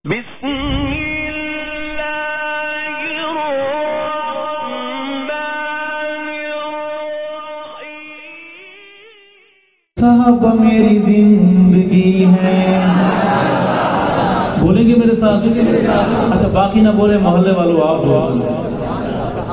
بسم اللہ الرحمن الرحیم۔ صحابہ میری زندگی ہے، بولیں گے میرے ساتھ؟ اچھا باقی نہ بولے محلے والوں، آپ بولیں۔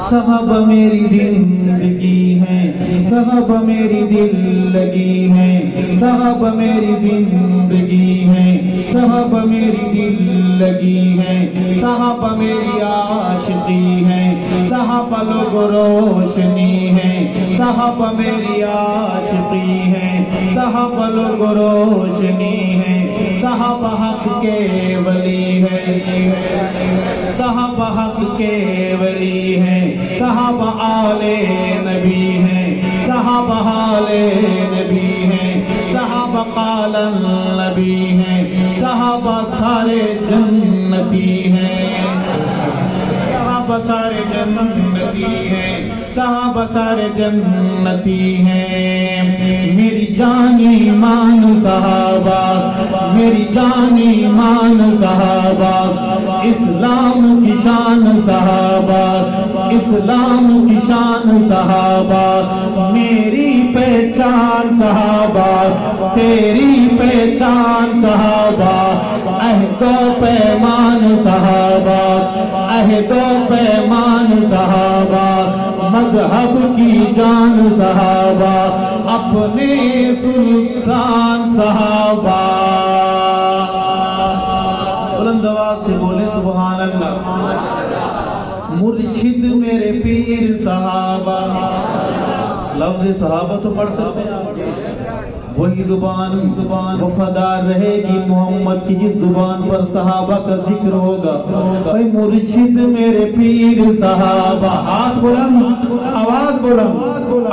صحابہ میری زندگی ہے، صحابہ میری دل لگی ہے، صحابہ میری زندگی ہے، صحابہ میری دل لگی ہے، صحابہ میری عاشقی ہے، صحابہ لوگ روشنی ہے، صحابہ میری عاشقی ہے، صحابہ لوگ روشنی ہے، صحابہ حق کے ولی ہے، صحابہ حق کے ولی ہے، صحابہ آل نبی ہے، صحابہ آل نبی ہے، صحابہ قال النبی ہے، صحابہ سارے جنتی ہیں، صحابہ سارے جنتی ہیں، صحابہ سارے جنتی ہیں۔ میری جان ایمان صحابہ، میری جان ایمان صحابہ، اسلام کی شان صحابہ، اسلام کی شان صحابہ، میری پہچان صحابہ، تیری پہچان صحابہ، عہد و پیمان صحابہ، عہد و پیمان صحابہ، مذہب کی جان صحابہ، اپنے سلطان صحابہ۔ بلند آواز سے بولے سبحان اللہ۔ مرشد میرے پیر صحابہ، لفظ صحابہ تو پڑھ سکتے ہیں آپ، وہی زبان وفادار رہے گی محمد کی جس زبان پر صحابہ کا ذکر ہوگا۔ بھائی مرشد میرے پیر صحابہ، ہاتھ بلند، آواز بلند۔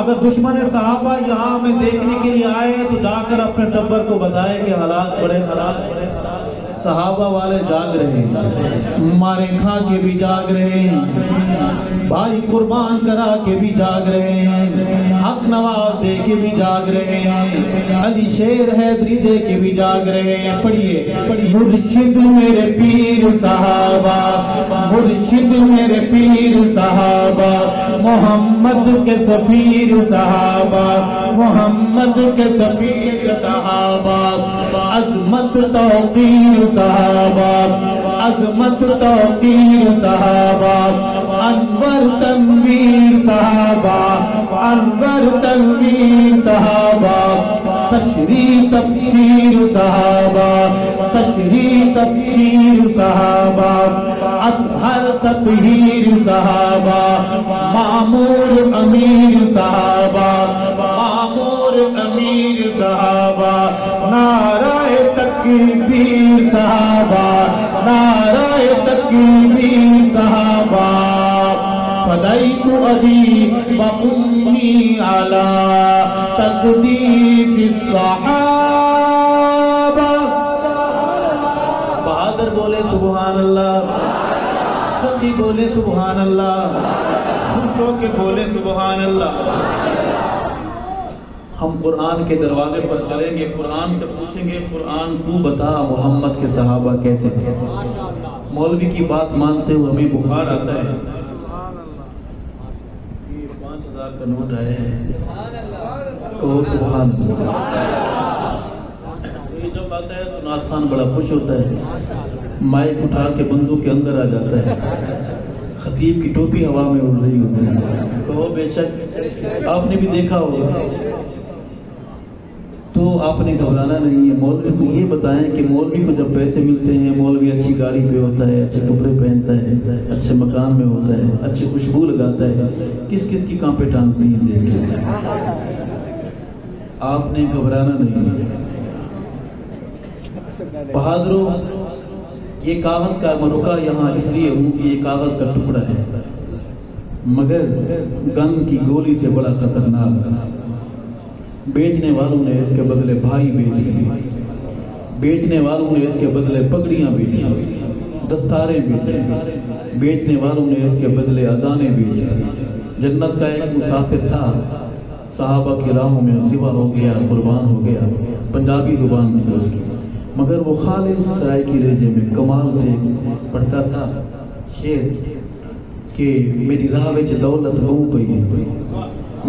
اگر دشمن صحابہ یہاں میں دیکھنے کے لیے آئے تو جا کر اپنے ٹبر کو بتائے کہ حالات بڑے خراب، صحابہ والے جاگ رہے ہیں، مارے کھا کے بھی جاگ رہے ہیں، بھائی قربان کرا کے بھی جاگ رہے ہیں، حق نواز دے کے بھی جاگ رہے ہیں، علی شیر حیدری دے کے بھی جاگ رہے ہیں۔ پڑھیے مرشد میرے پیر صحابہ، مرشد میرے پیر صحابہ، محمد کے سفیر صحابہ، محمد کے سفیر صحابہ، عظمت توقیر صحابہ، عظمت توقیر صحابہ، انور تنویر صحابہ، انور تنویر صحابہ، تشریح تفسیر صحابہ، تشریح تفسیر صحابہ، اطہر تطہیر صحابہ، معمور امیر صحابہ، معمور امیر صحابہ، نعرہ تکبیر صحابہ، نعرہ تکبیر صحابہ، فدیت ابی و امی علی تقدیس الصحابہ۔ بہادر بولے سبحان اللہ، سبھی بولے سبحان اللہ، خوش ہو کے بولے سبحان اللہ۔ ہم قرآن کے دروازے پر چلیں گے، قرآن سے پوچھیں گے قرآن تو بتا محمد کے صحابہ کیسے تھے۔ مولوی کی بات مانتے ہوئے ہمیں بخار آتا ہے۔ یہ 5000 کا نوٹ آئے ہیں، کہو سبحان اللہ۔ یہ جب آتا ہے تو نعت خان بڑا خوش ہوتا ہے، مائک اٹھا کے بندوں کے اندر آ جاتا ہے، خطیب کی ٹوپی ہوا میں اڑ رہی ہوتی ہے۔ کہو بے شک آپ نے بھی دیکھا ہوگا، تو آپ نے گھبرانا نہیں ہے۔ مولوی کو یہ بتائیں کہ مولوی کو جب پیسے ملتے ہیں، مولوی اچھی گاڑی پہ ہوتا ہے، اچھے کپڑے پہنتا ہے، اچھے مکان میں ہوتا ہے، اچھی خوشبو لگاتا ہے، کس کس کی کانپیں ٹانگتی ہیں دیکھیں۔ آپ نے گھبرانا نہیں ہے۔ بہادروں، یہ کاغذ کا مرکہ یہاں اس لیے ہوں کہ یہ کاغذ کا ٹکڑا ہے، مگر گن کی گولی سے بڑا خطرناک۔ بیچنے والوں نے اس کے بدلے بھائی بیچ لیے، بیچنے والوں نے اس کے بدلے پگڑیاں بیچی، دستاریں بیچی، بیچنے والوں نے اس کے بدلے اذانیں بیچی۔ جنت کا ایک مسافر تھا، صحابہ کی راہوں میں ذبح ہو گیا، قربان ہو گیا، پنجابی زبان تھی اس کی۔ مگر وہ خالص سرائے کی لہجے میں کمال سے پڑھتا تھا شعر کہ میری راہ وچ دولت اون پئی ہے،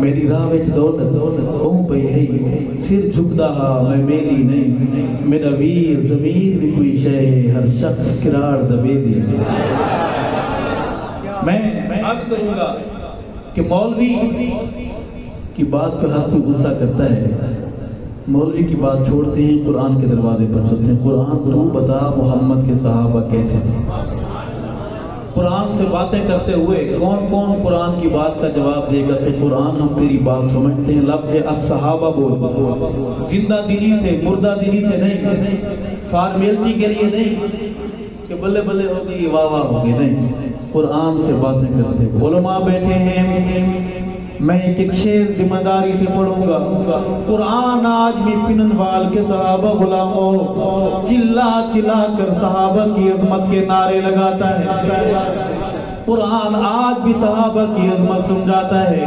میری راہ وچ دولت اون پئی ہے، سر جھکدا ہاں میں میلی نہیں، میرا ویر ضمیر بھی کوئی شے ہے، ہر شخص قرار دا بیلی۔ میں عرض کروں گا کہ مولوی کی بات پہ ہر کوئی غصہ کرتا ہے، مولوی کی بات چھوڑتے ہیں، قرآن کے دروازے پر چلتے ہیں۔ قرآن تو بتا محمد کے صحابہ کیسے تھے؟ قرآن سے باتیں کرتے ہوئے کون کون قرآن کی بات کا جواب دے گا کہ قرآن ہم تیری بات سمجھتے ہیں، لفظ الصحابہ بول، زندہ دلی سے مردہ دلی سے نہیں، فارمیلٹی کے لیے نہیں کہ بلے بلے ہو گئی واہ واہ ہو گئی، نہیں، قرآن سے باتیں کرتے ہوئے۔ علماء بیٹھے ہیں، میں ایک شعر ذمہ داری سے پڑھوں گا۔ قرآن آج بھی پننوال کے صحابہ غلاموں چلا چلا کر صحابہ کی عظمت کے نعرے لگاتا ہے، قرآن آج بھی صحابہ کی عظمت سمجھاتا ہے۔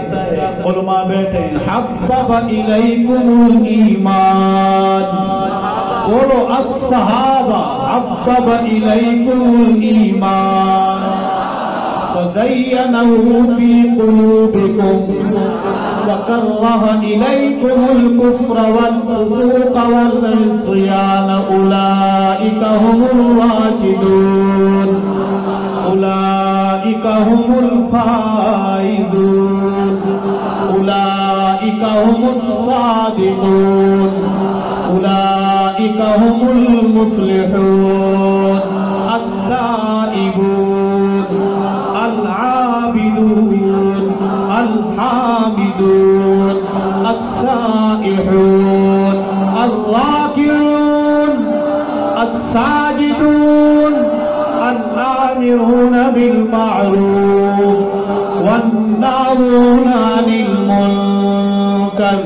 علماء بیٹھے ہیں، حبب الیکم الایمان، بولو الصحابہ حبب الیکم الایمان وَزَيَّنَهُ فِي قُلُوبِكُمْ وَكَرَّهَ إِلَيْكُمُ الْكُفْرَ وَالْفُسُوقَ وَالْعِصْيَانَ أُولَئِكَ هُمُ الرَّاشِدُونَ أُولَئِكَ هُمُ الْفَائِزُونَ أُولَئِكَ هُمُ الصَّادِقُونَ أُولئك هم المفلحون التائبون العابدون الحامدون السائحون الراكعون الساجدون الآمرون بالمعروف والناهون عن المنكر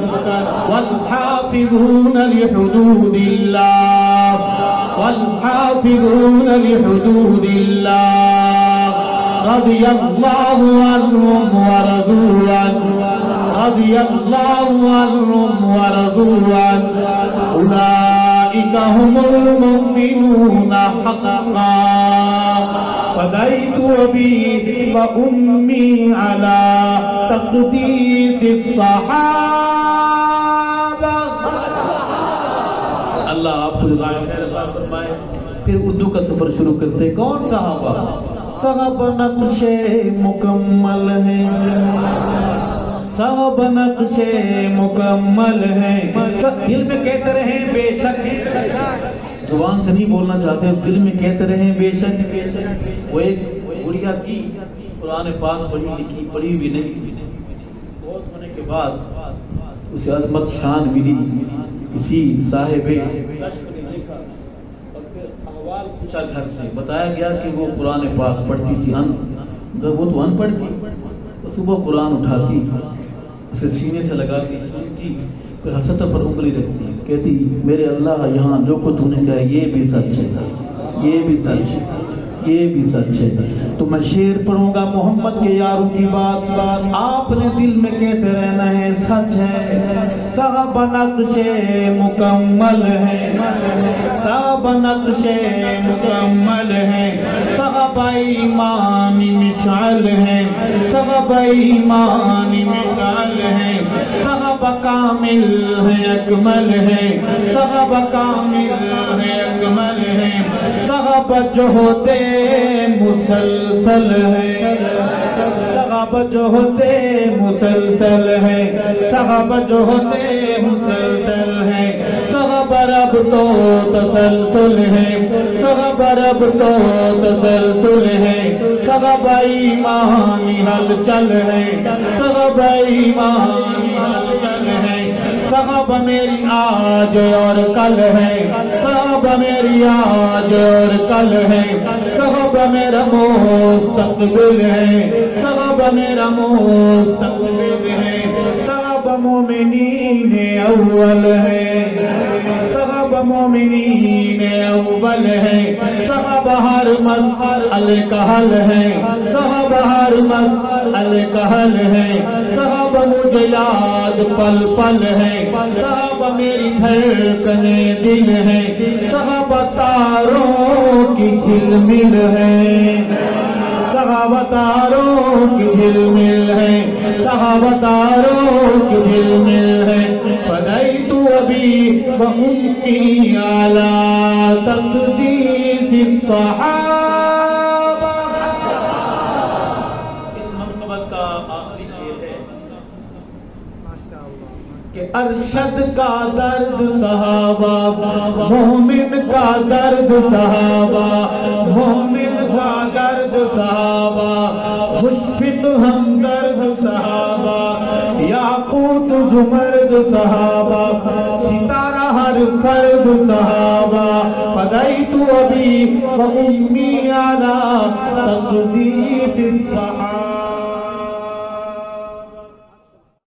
والحافظون لحدود الله والحافظون لحدود الله رضي الله عنهم ورضوا عنه رضي الله عنهم ورضوا عنه أولئك هم المؤمنون حقا فديت أبي وأمي على تقديس الصحابة۔ اللہ آپ کو جزائے خیر عطا فرمائے۔ پھر اردو کا سفر شروع کرتے ہیں۔ کون صحابہ؟ صحابہ نقش مکمل ہیں، صحابہ نقش مکمل ہیں، دل میں کہتے رہیں بے شک، زبان سے نہیں بولنا چاہتے، دل میں کہتے رہیں بے شک۔ وہ ایک گڑیا تھی، قرآن پاک پڑھی لکھی پڑھی بھی نہیں تھی، بہت ہونے کے بعد اسے عظمت شان ملی، کسی صاحب کشف نے دیکھا اور پھر احوال پوچھا گھر سے، بتایا گیا کہ وہ قرآن پاک پڑھتی تھی، وہ تو ان پڑھ تھی، تو صبح قرآن اٹھاتی، اسے سینے سے لگاتی، سنتی، پھر حسد پر انگلی رکھتی، کہتی میرے اللہ یہاں جو کچھ تو نے کہا یہ بھی سچ ہے، یہ بھی سچ ہے، یہ بھی سچ ہے۔ تو میں شعر پڑھوں گا محمد کے یاروں کی بات، آپ نے دل میں کہتے رہنا ہے سچ ہے۔ صحابہ نقش مکمل ہے، صحابہ نقش مکمل ہے، صحابہ ایمان مشعل ہے، صحابہ ایمان مشعل ہے، صحابہ کامل ہے اکمل ہے، صحابہ کامل ہے اکمل ہے، صحابہ جو ہوتے مسلسل ہے، صحابہ جو ہوتے مسلسل ہے، صحابہ جو ہوتے مسلسل ہے، صحابہ رب تو تسلسل ہے، صحابہ رب تو تسلسل ہے، صحابہ ایمانی ہلچل ہے، صحابہ ایمانی ہلچل ہے، صحابہ میری آج اور کل ہے، صحابہ میری آج اور کل ہے، صحابہ میرا مستقبل ہے، صحابہ میرا مستقبل ہے، صحابہ مومنین اول ہے، صحابہ مومنین اول ہے، صحابہ ہر مسئلے کا حل ہے، صحابہ ہر مسئلے کا حل ہے، صحابہ مجھے یاد پل پل ہے، صحابہ میری دھڑکنے دل ہے، صحابہ تاروں کی جھلمل ہے، صحابہ تاروں کی جھلمل ہے، صحابہ تاروں کی جھلمل ہے، فدیت ابی و امی علی تقدیس الصحابہ۔ اس منقبت کا آخری شعر ہے کہ ارشد کا درد صحابہ، مومن کا درد صحابہ، مومن کا درد صحابہ، مشفق ہمدرد صحابہ، یاقوت زمرد صحابہ، ستارہ ہر فرد صحابہ، فدیت ابی و امی علی تقدیس الصحابہ۔